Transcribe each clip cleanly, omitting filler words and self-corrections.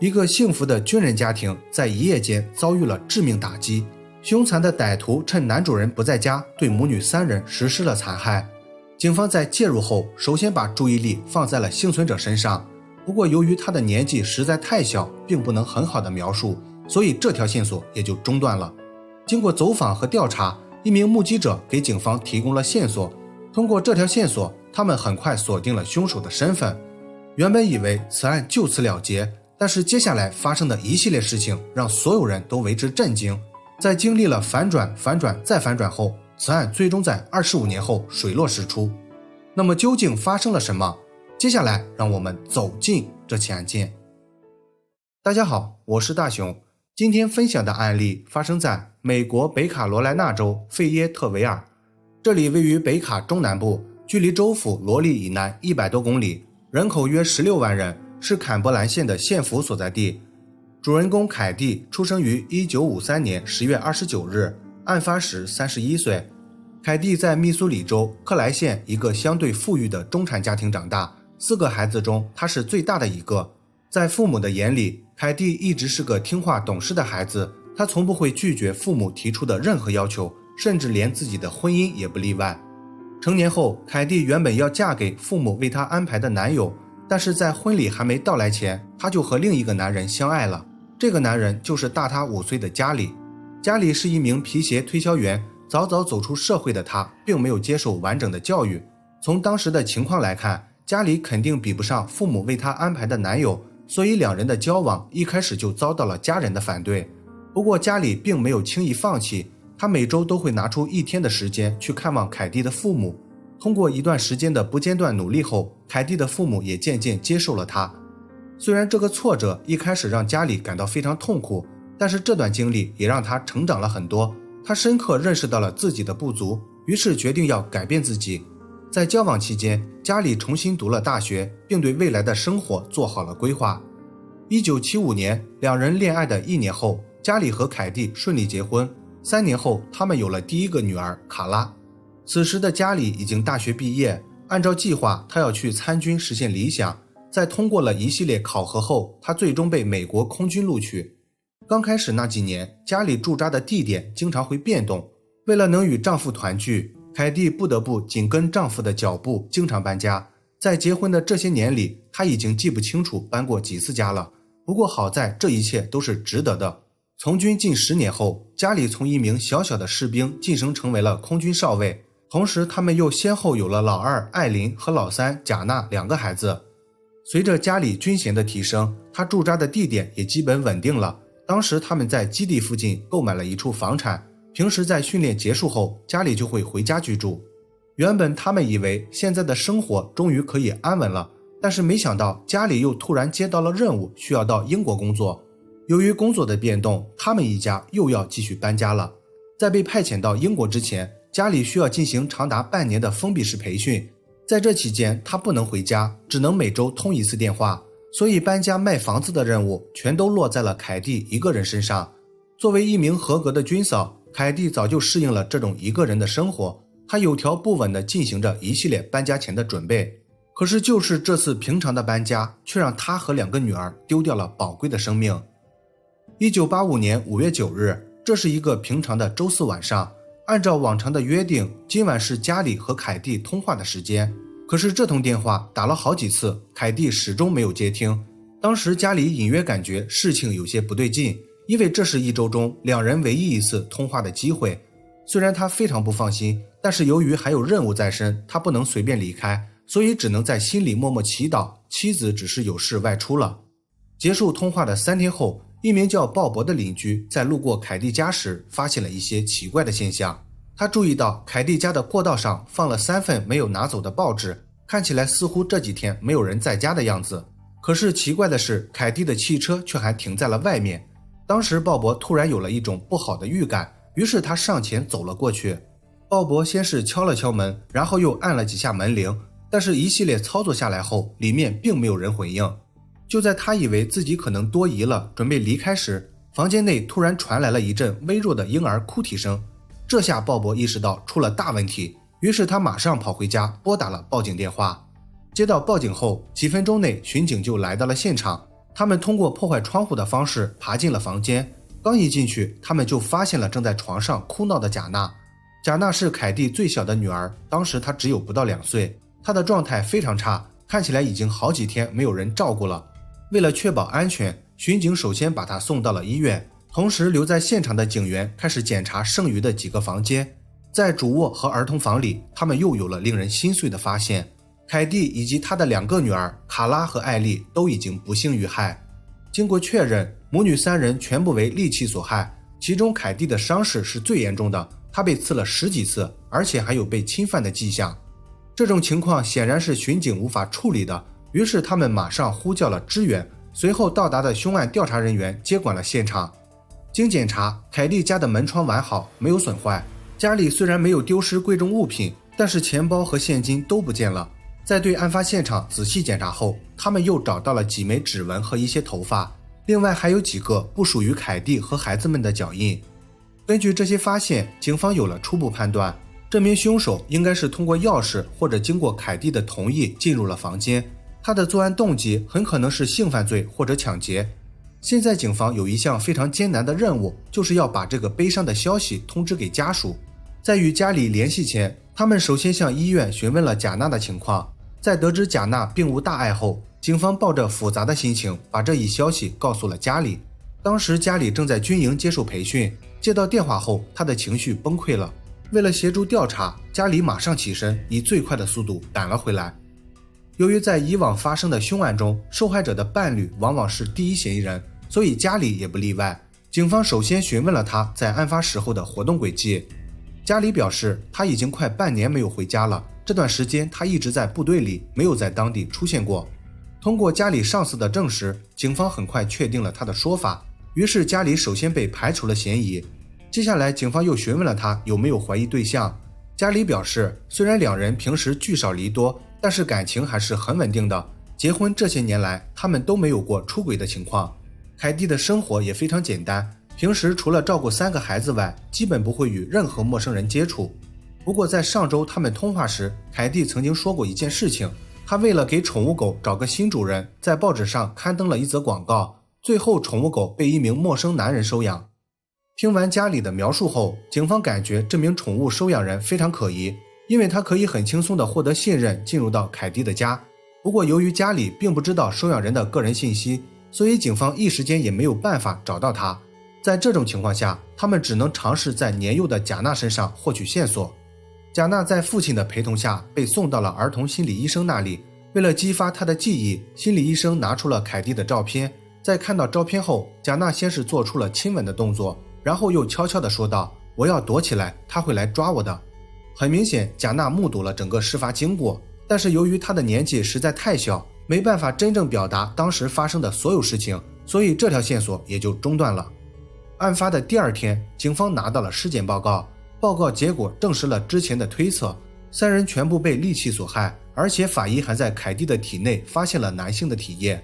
一个幸福的军人家庭在一夜间遭遇了致命打击，凶残的歹徒趁男主人不在家，对母女3人实施了残害。警方在介入后，首先把注意力放在了幸存者身上，不过由于他的年纪实在太小，并不能很好的描述，所以这条线索也就中断了。经过走访和调查，一名目击者给警方提供了线索，通过这条线索，他们很快锁定了凶手的身份。原本以为此案就此了结，但是接下来发生的一系列事情让所有人都为之震惊。在经历了反转再反转后，此案最终在25年后水落石出。那么究竟发生了什么？接下来让我们走进这起案件。大家好，我是大熊。今天分享的案例发生在美国北卡罗来纳州费耶特维尔，这里位于北卡中南部，距离州府罗利以南100多公里，人口约16万人，是坎伯兰县的县府所在地。主人公凯蒂出生于1953年10月29日，案发时31岁。凯蒂在密苏里州克莱县一个相对富裕的中产家庭长大，4个孩子中他是最大的一个。在父母的眼里，凯蒂一直是个听话懂事的孩子，他从不会拒绝父母提出的任何要求，甚至连自己的婚姻也不例外。成年后，凯蒂原本要嫁给父母为她安排的男友，但是在婚礼还没到来前，她就和另一个男人相爱了。这个男人就是大她5岁的加里。加里是一名皮鞋推销员，早早走出社会的他并没有接受完整的教育。从当时的情况来看，加里肯定比不上父母为他安排的男友，所以2人的交往一开始就遭到了家人的反对。不过加里并没有轻易放弃，他每周都会拿出1天的时间去看望凯蒂的父母。通过一段时间的不间断努力后，凯蒂的父母也渐渐接受了他。虽然这个挫折一开始让加里感到非常痛苦，但是这段经历也让他成长了很多。他深刻认识到了自己的不足，于是决定要改变自己。在交往期间，加里重新读了大学，并对未来的生活做好了规划。1975年，2人恋爱的1年后，加里和凯蒂顺利结婚。3年后，他们有了第一个女儿卡拉。此时的加里已经大学毕业，按照计划，他要去参军实现理想。在通过了一系列考核后，他最终被美国空军录取。刚开始那几年，家里驻扎的地点经常会变动，为了能与丈夫团聚，凯蒂不得不紧跟丈夫的脚步，经常搬家。在结婚的这些年里，她已经记不清楚搬过几次家了。不过好在这一切都是值得的。从军近10年后，家里从一名小小的士兵晋升成为了空军少尉，同时他们又先后有了老2艾琳和老3贾娜2个孩子。随着家里军衔的提升，他驻扎的地点也基本稳定了。当时他们在基地附近购买了一处房产，平时在训练结束后，家里就会回家居住。原本他们以为现在的生活终于可以安稳了，但是没想到家里又突然接到了任务，需要到英国工作。由于工作的变动，他们一家又要继续搬家了。在被派遣到英国之前，家里需要进行长达半年的封闭式培训，在这期间他不能回家，只能每周通1次电话。所以搬家卖房子的任务全都落在了凯蒂一个人身上。作为一名合格的军嫂，凯蒂早就适应了这种一个人的生活，她有条不紊地进行着一系列搬家前的准备。可是就是这次平常的搬家，却让她和2个女儿丢掉了宝贵的生命。1985年5月9日，这是一个平常的周4晚上，按照往常的约定，今晚是家里和凯蒂通话的时间。可是这通电话打了好几次，凯蒂始终没有接听。当时家里隐约感觉事情有些不对劲，因为这是1周中2人唯一一次通话的机会。虽然他非常不放心，但是由于还有任务在身，他不能随便离开，所以只能在心里默默祈祷妻子只是有事外出了。结束通话的3天后，一名叫鲍勃的邻居在路过凯蒂家时发现了一些奇怪的现象。他注意到凯蒂家的过道上放了3份没有拿走的报纸，看起来似乎这几天没有人在家的样子。可是奇怪的是，凯蒂的汽车却还停在了外面。当时鲍勃突然有了一种不好的预感，于是他上前走了过去。鲍勃先是敲了敲门，然后又按了几下门铃，但是一系列操作下来后，里面并没有人回应。就在他以为自己可能多疑了，准备离开时，房间内突然传来了一阵微弱的婴儿哭啼声。这下鲍勃意识到出了大问题，于是他马上跑回家拨打了报警电话。接到报警后，几分钟内巡警就来到了现场。他们通过破坏窗户的方式爬进了房间，刚一进去，他们就发现了正在床上哭闹的贾娜。贾娜是凯蒂最小的女儿，当时她只有不到2岁，她的状态非常差，看起来已经好几天没有人照顾了。为了确保安全，巡警首先把她送到了医院，同时留在现场的警员开始检查剩余的几个房间。在主卧和儿童房里，他们又有了令人心碎的发现，凯蒂以及她的2个女儿卡拉和艾丽都已经不幸遇害。经过确认，母女3人全部为利器所害，其中凯蒂的伤势是最严重的，她被刺了10几次，而且还有被侵犯的迹象。这种情况显然是巡警无法处理的，于是他们马上呼叫了支援，随后到达的凶案调查人员接管了现场。经检查，凯蒂家的门窗完好，没有损坏，家里虽然没有丢失贵重物品，但是钱包和现金都不见了。在对案发现场仔细检查后，他们又找到了几枚指纹和一些头发，另外还有几个不属于凯蒂和孩子们的脚印。根据这些发现，警方有了初步判断，这名凶手应该是通过钥匙或者经过凯蒂的同意进入了房间，他的作案动机很可能是性犯罪或者抢劫。现在警方有一项非常艰难的任务，就是要把这个悲伤的消息通知给家属。在与家里联系前，他们首先向医院询问了贾娜的情况。在得知贾娜并无大碍后，警方抱着复杂的心情把这一消息告诉了家里。当时家里正在军营接受培训，接到电话后，他的情绪崩溃了。为了协助调查，家里马上起身，以最快的速度赶了回来。由于在以往发生的凶案中，受害者的伴侣往往是第一嫌疑人，所以家里也不例外。警方首先询问了他在案发时候的活动轨迹。家里表示，他已经快半年没有回家了，这段时间他一直在部队里，没有在当地出现过。通过家里上司的证实，警方很快确定了他的说法，于是家里首先被排除了嫌疑。接下来警方又询问了他有没有怀疑对象。家里表示，虽然2人平时聚少离多，但是感情还是很稳定的，结婚这些年来他们都没有过出轨的情况。凯蒂的生活也非常简单，平时除了照顾3个孩子外，基本不会与任何陌生人接触。不过在上周他们通话时，凯蒂曾经说过一件事情，她为了给宠物狗找个新主人，在报纸上刊登了一则广告，最后宠物狗被一名陌生男人收养。听完家里的描述后，警方感觉这名宠物收养人非常可疑，因为他可以很轻松地获得信任，进入到凯蒂的家。不过由于家里并不知道收养人的个人信息，所以警方一时间也没有办法找到他。在这种情况下，他们只能尝试在年幼的贾娜身上获取线索。贾娜在父亲的陪同下被送到了儿童心理医生那里，为了激发他的记忆，心理医生拿出了凯蒂的照片。在看到照片后，贾娜先是做出了亲吻的动作，然后又悄悄地说道：“我要躲起来，他会来抓我的。”很明显，贾娜目睹了整个事发经过，但是由于她的年纪实在太小，没办法真正表达当时发生的所有事情，所以这条线索也就中断了。案发的第2天，警方拿到了尸检报告，报告结果证实了之前的推测，3人全部被利器所害，而且法医还在凯蒂的体内发现了男性的体液。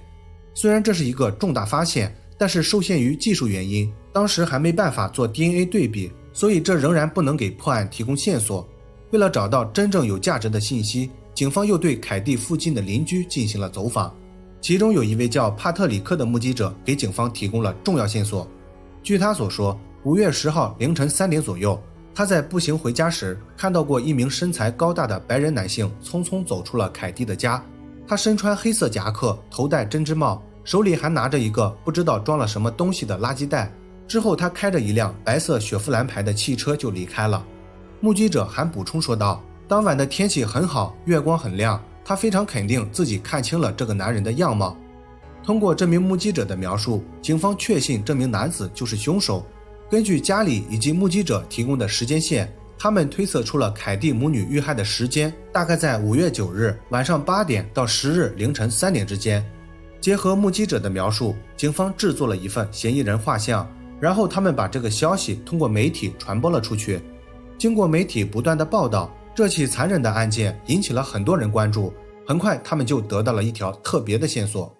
虽然这是一个重大发现，但是受限于技术原因，当时还没办法做 DNA 对比，所以这仍然不能给破案提供线索。为了找到真正有价值的信息，警方又对凯蒂附近的邻居进行了走访，其中有一位叫帕特里克的目击者给警方提供了重要线索。据他所说，5月10号凌晨3点左右，他在步行回家时看到过一名身材高大的白人男性匆匆走出了凯蒂的家。他身穿黑色夹克，头戴针织帽，手里还拿着一个不知道装了什么东西的垃圾袋。之后他开着一辆白色雪佛兰牌的汽车就离开了。目击者还补充说道，当晚的天气很好，月光很亮，他非常肯定自己看清了这个男人的样貌。通过这名目击者的描述，警方确信这名男子就是凶手。根据家里以及目击者提供的时间线，他们推测出了凯蒂母女遇害的时间大概在5月9日晚上8点到10日凌晨3点之间。结合目击者的描述，警方制作了一份嫌疑人画像，然后他们把这个消息通过媒体传播了出去。经过媒体不断的报道，这起残忍的案件引起了很多人关注，很快他们就得到了一条特别的线索。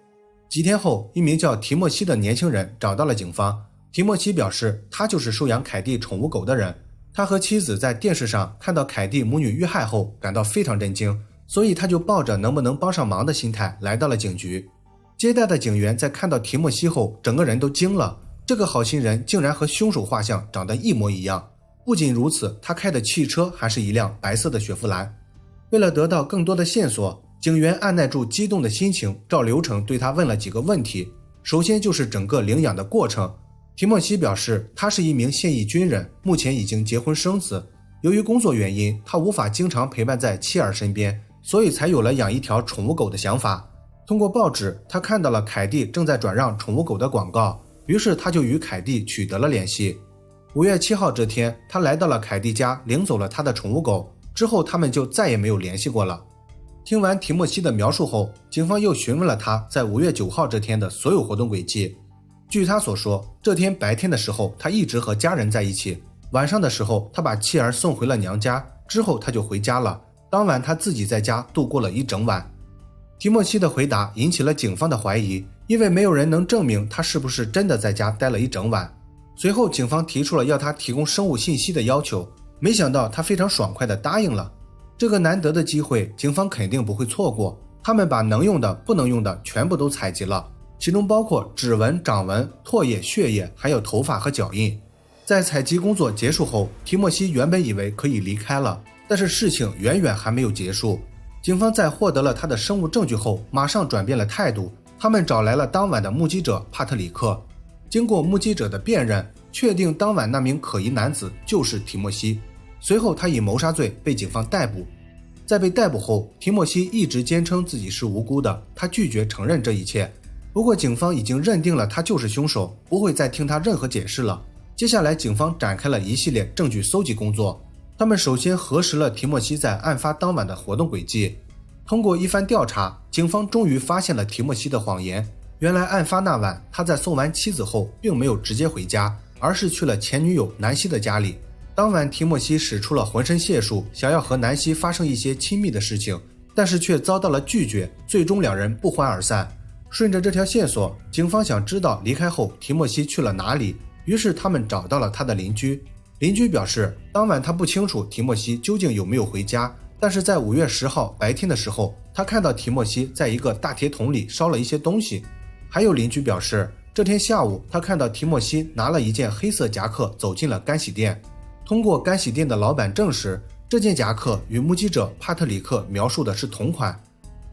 几天后，一名叫提莫西的年轻人找到了警方。提莫西表示，他就是收养凯蒂宠物狗的人。他和妻子在电视上看到凯蒂母女遇害后，感到非常震惊，所以他就抱着能不能帮上忙的心态来到了警局。接待的警员在看到提莫西后，整个人都惊了，这个好心人竟然和凶手画像长得一模一样。不仅如此，他开的汽车还是一辆白色的雪佛兰。为了得到更多的线索，警员按耐住激动的心情，照流程对他问了几个问题。首先就是整个领养的过程。提莫西表示，他是一名现役军人，目前已经结婚生子。由于工作原因，他无法经常陪伴在妻儿身边，所以才有了养一条宠物狗的想法。通过报纸，他看到了凯蒂正在转让宠物狗的广告，于是他就与凯蒂取得了联系。5月7号这天，他来到了凯蒂家，领走了他的宠物狗，之后他们就再也没有联系过了。听完提莫西的描述后，警方又询问了他在5月9号这天的所有活动轨迹。据他所说，这天白天的时候他一直和家人在一起，晚上的时候他把妻儿送回了娘家，之后他就回家了。当晚他自己在家度过了一整晚。提莫西的回答引起了警方的怀疑，因为没有人能证明他是不是真的在家待了一整晚。随后警方提出了要他提供生物信息的要求，没想到他非常爽快地答应了。这个难得的机会，警方肯定不会错过，他们把能用的不能用的全部都采集了，其中包括指纹、掌纹、唾液、血液，还有头发和脚印。在采集工作结束后，提莫西原本以为可以离开了，但是事情远远还没有结束。警方在获得了他的生物证据后，马上转变了态度，他们找来了当晚的目击者帕特里克。经过目击者的辨认，确定当晚那名可疑男子就是提莫西。随后他以谋杀罪被警方逮捕。在被逮捕后，提莫西一直坚称自己是无辜的，他拒绝承认这一切。不过警方已经认定了他就是凶手，不会再听他任何解释了。接下来警方展开了一系列证据搜集工作，他们首先核实了提莫西在案发当晚的活动轨迹。通过一番调查，警方终于发现了提莫西的谎言。原来案发那晚，他在送完妻子后并没有直接回家，而是去了前女友南希的家里。当晚提莫西使出了浑身解数，想要和南希发生一些亲密的事情，但是却遭到了拒绝，最终两人不欢而散。顺着这条线索，警方想知道离开后提莫西去了哪里，于是他们找到了他的邻居。邻居表示，当晚他不清楚提莫西究竟有没有回家，但是在5月10号白天的时候，他看到提莫西在一个大铁桶里烧了一些东西。还有邻居表示，这天下午他看到提莫西拿了一件黑色夹克走进了干洗店。通过干洗店的老板证实，这件夹克与目击者帕特里克描述的是同款。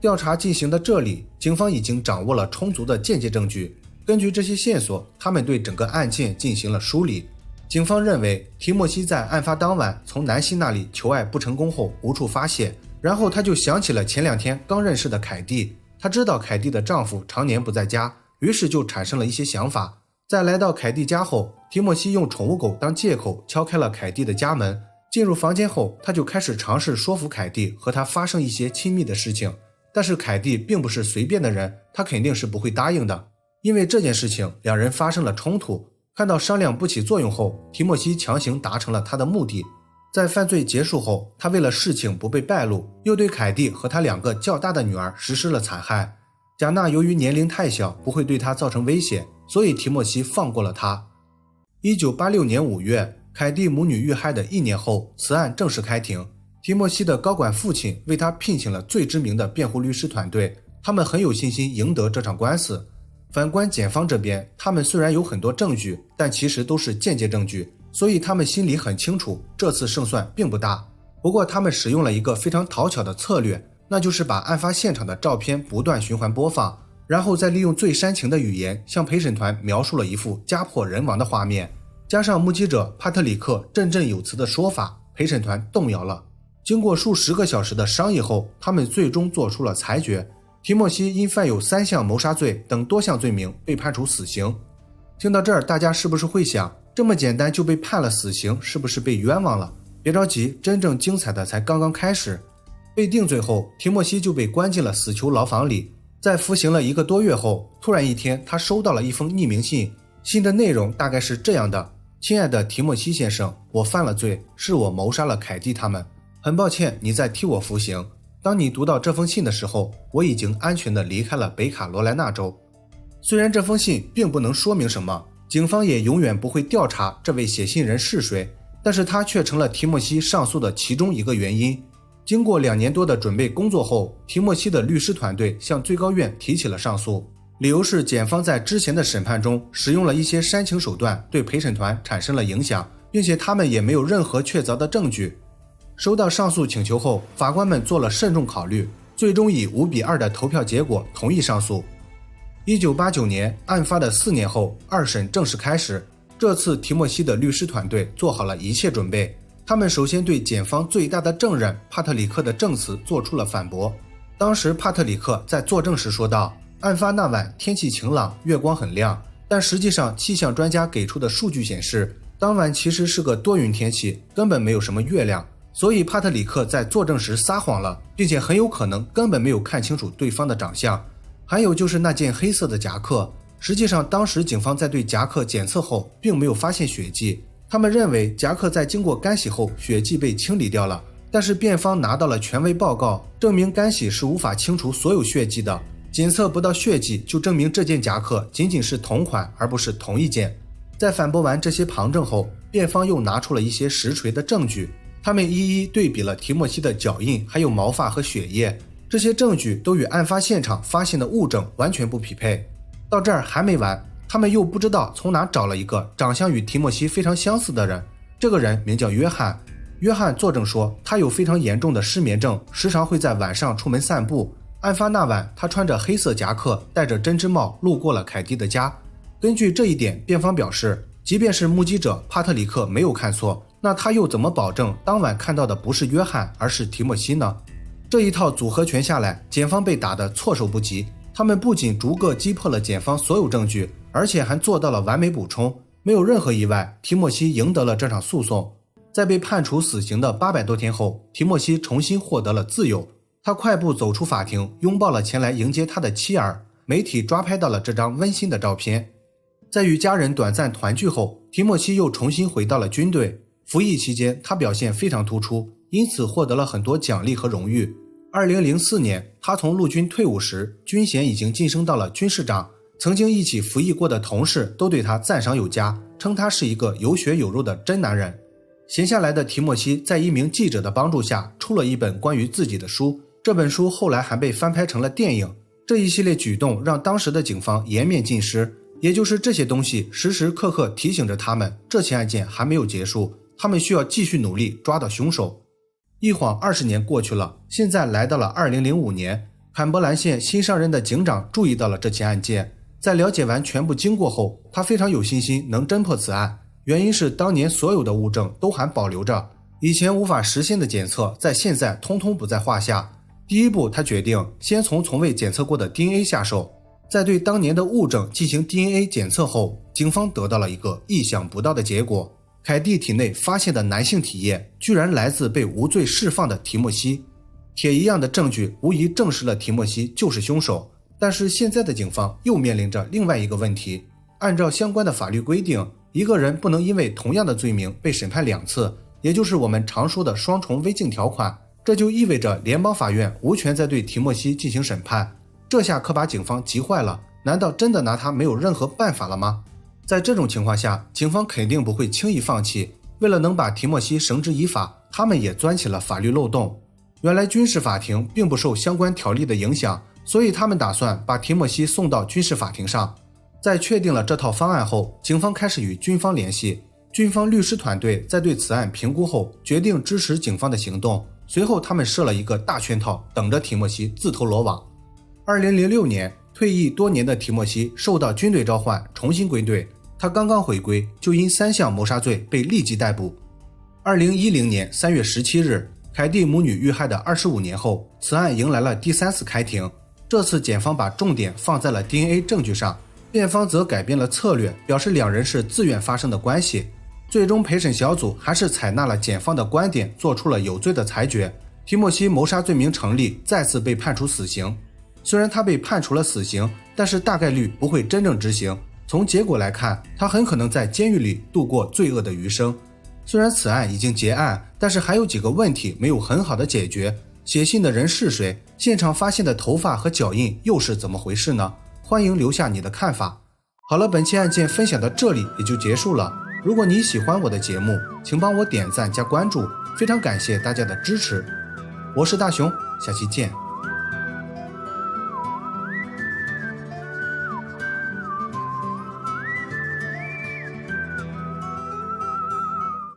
调查进行到这里，警方已经掌握了充足的间接证据。根据这些线索，他们对整个案件进行了梳理。警方认为，提莫西在案发当晚从南希那里求爱不成功后无处发泄，然后他就想起了前2天刚认识的凯蒂。他知道凯蒂的丈夫常年不在家，于是就产生了一些想法。在来到凯蒂家后，提莫西用宠物狗当借口敲开了凯蒂的家门。进入房间后，他就开始尝试说服凯蒂和他发生一些亲密的事情。但是凯蒂并不是随便的人，他肯定是不会答应的。因为这件事情，两人发生了冲突。看到商量不起作用后，提莫西强行达成了他的目的。在犯罪结束后，他为了事情不被败露，又对凯蒂和他2个较大的女儿实施了残害。贾娜由于年龄太小，不会对他造成威胁，所以提莫西放过了他。1986年5月，凯蒂母女遇害的1年后，此案正式开庭。提莫西的高管父亲为他聘请了最知名的辩护律师团队，他们很有信心赢得这场官司。反观检方这边，他们虽然有很多证据，但其实都是间接证据，所以他们心里很清楚，这次胜算并不大。不过他们使用了一个非常讨巧的策略，那就是把案发现场的照片不断循环播放，然后再利用最煽情的语言向陪审团描述了一幅家破人亡的画面，加上目击者帕特里克振振有词的说法，陪审团动摇了。经过数十个小时的商议后，他们最终做出了裁决，提莫西因犯有3项谋杀罪等多项罪名被判处死刑。听到这儿，大家是不是会想，这么简单就被判了死刑，是不是被冤枉了？别着急，真正精彩的才刚刚开始。被定罪后，提莫西就被关进了死囚牢房里。在服刑了1个多月后，突然一天，他收到了一封匿名信，信的内容大概是这样的：亲爱的提莫西先生，我犯了罪，是我谋杀了凯蒂他们，很抱歉你在替我服刑。当你读到这封信的时候，我已经安全地离开了北卡罗来纳州。虽然这封信并不能说明什么，警方也永远不会调查这位写信人是谁，但是他却成了提莫西上诉的其中一个原因。经过2年多的准备工作后，提莫西的律师团队向最高院提起了上诉。理由是检方在之前的审判中使用了一些煽情手段，对陪审团产生了影响，并且他们也没有任何确凿的证据。收到上诉请求后，法官们做了慎重考虑，最终以5-2的投票结果同意上诉。1989年，案发的4年后，二审正式开始。这次提莫西的律师团队做好了一切准备，他们首先对检方最大的证人帕特里克的证词做出了反驳。当时帕特里克在作证时说道，案发那晚天气晴朗，月光很亮，但实际上气象专家给出的数据显示，当晚其实是个多云天气，根本没有什么月亮，所以帕特里克在作证时撒谎了，并且很有可能根本没有看清楚对方的长相。还有就是那件黑色的夹克，实际上当时警方在对夹克检测后并没有发现血迹，他们认为夹克在经过干洗后血迹被清理掉了，但是辩方拿到了权威报告，证明干洗是无法清除所有血迹的，检测不到血迹就证明这件夹克仅仅是同款而不是同一件。在反驳完这些旁证后，辩方又拿出了一些实锤的证据，他们一一对比了提莫西的脚印还有毛发和血液，这些证据都与案发现场发现的物证完全不匹配。到这儿还没完，他们又不知道从哪找了一个长相与提莫西非常相似的人，这个人名叫约翰。约翰作证说，他有非常严重的失眠症，时常会在晚上出门散步。案发那晚，他穿着黑色夹克，戴着针织帽，路过了凯蒂的家。根据这一点，辩方表示，即便是目击者帕特里克没有看错，那他又怎么保证当晚看到的不是约翰，而是提莫西呢？这一套组合拳下来，检方被打得措手不及。他们不仅逐个击破了检方所有证据，而且还做到了完美补充，没有任何意外，提莫西赢得了这场诉讼。在被判处死刑的800多天后，提莫西重新获得了自由。他快步走出法庭，拥抱了前来迎接他的妻儿。媒体抓拍到了这张温馨的照片。在与家人短暂团聚后，提莫西又重新回到了军队。服役期间，他表现非常突出，因此获得了很多奖励和荣誉。2004年，他从陆军退伍时，军衔已经晋升到了军士长。曾经一起服役过的同事都对他赞赏有加，称他是一个有血有肉的真男人。闲下来的提莫西在一名记者的帮助下，出了一本关于自己的书。这本书后来还被翻拍成了电影。这一系列举动让当时的警方颜面尽失，也就是这些东西时时刻刻提醒着他们，这起案件还没有结束，他们需要继续努力抓到凶手。一晃20年过去了，现在来到了2005年，坎伯兰县新上任的警长注意到了这起案件。在了解完全部经过后，他非常有信心能侦破此案，原因是当年所有的物证都还保留着，以前无法实现的检测在现在通通不在话下。第一步，他决定先从未检测过的 DNA 下手。在对当年的物证进行 DNA 检测后，警方得到了一个意想不到的结果，凯蒂体内发现的男性体液居然来自被无罪释放的提莫西。铁一样的证据无疑证实了提莫西就是凶手。但是现在的警方又面临着另外一个问题，按照相关的法律规定，一个人不能因为同样的罪名被审判2次，也就是我们常说的双重微镜条款。这就意味着联邦法院无权再对提莫西进行审判，这下可把警方急坏了，难道真的拿他没有任何办法了吗？在这种情况下，警方肯定不会轻易放弃，为了能把提莫西绳之以法，他们也钻起了法律漏洞。原来军事法庭并不受相关条例的影响，所以他们打算把提莫西送到军事法庭上。在确定了这套方案后，警方开始与军方联系，军方律师团队在对此案评估后，决定支持警方的行动。随后他们设了一个大圈套，等着提莫西自投罗网。2006年，退役多年的提莫西受到军队召唤，重新归队。他刚刚回归，就因3项谋杀罪被立即逮捕。2010年3月17日，凯蒂母女遇害的25年后，此案迎来了第3次开庭。这次检方把重点放在了 DNA 证据上，辩方则改变了策略，表示2人是自愿发生的关系。最终陪审小组还是采纳了检方的观点，做出了有罪的裁决。提莫西谋杀罪名成立，再次被判处死刑。虽然他被判处了死刑，但是大概率不会真正执行。从结果来看，他很可能在监狱里度过罪恶的余生。虽然此案已经结案，但是还有几个问题没有很好的解决。写信的人是谁？现场发现的头发和脚印又是怎么回事呢？欢迎留下你的看法。好了，本期案件分享到这里也就结束了。如果你喜欢我的节目，请帮我点赞加关注，非常感谢大家的支持。我是大熊，下期见。